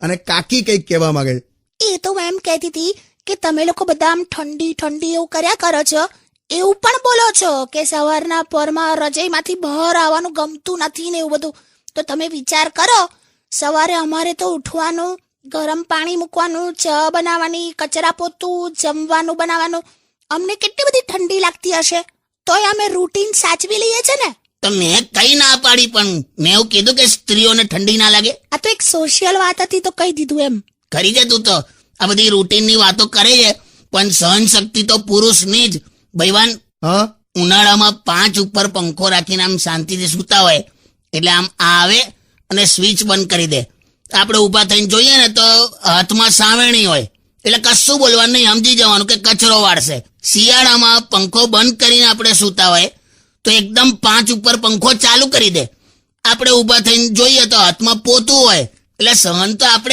અને કાકી કંઈક કહેવા માંગે છે. એ તો હું એમ કહેતી હતી કે તમે લોકો બધા આમ ઠંડી ઠંડી એવું કર્યા કરો છો, એવું પણ બોલો છો કે સવારના પોરમાં રજાઈમાંથી બહાર આવવાનું ગમતું નથી ને એવું બધું. તો તમે વિચાર કરો, સવારે અમારે તો ઉઠવાનું, ગરમ પાણી મૂકવાનું, ચા બનાવવાની, કચરા પોતું, જમવાનું બનાવવાનું. અમને કેટલી બધી ઠંડી લાગતી હશે, તોય અમે રૂટીન સાચવી લઈએ છે ને. તો મેં કઈ ના પાડી, પણ મેં એવું કીધું કે સ્ત્રીઓને ઠંડી ના લાગે. આ તો એક સોશિયલ વાત હતી તો કહી દીધું એમ. ખરી છે તું તો આ બધી રૂટીનની વાતો કરે છે, પણ સહન શક્તિ તો પુરુષની જ. ભઈવાન, હા ઉનાળામાં 5 ઉપર પંખો રાખીને આમ શાંતિથી સૂતા હોય, એટલે આમ આવે અને સ્વિચ બંધ કરી દે. આપણે ઊભા થઈને જોઈએ ને તો હાથમાં સાવેણી હોય, એટલે કશું બોલવાનું નહીં, સમજી જવાનું કે કચરો વાળશે. શિયાળામાં પંખો બંધ કરીને આપણે સૂતા હોય તો એકદમ 5 ઉપર પંખો ચાલુ કરી દે. આપણે ઊભા થઈને જોઈએ તો હાથમાં પોતું હોય, એટલે સહન તો આપણે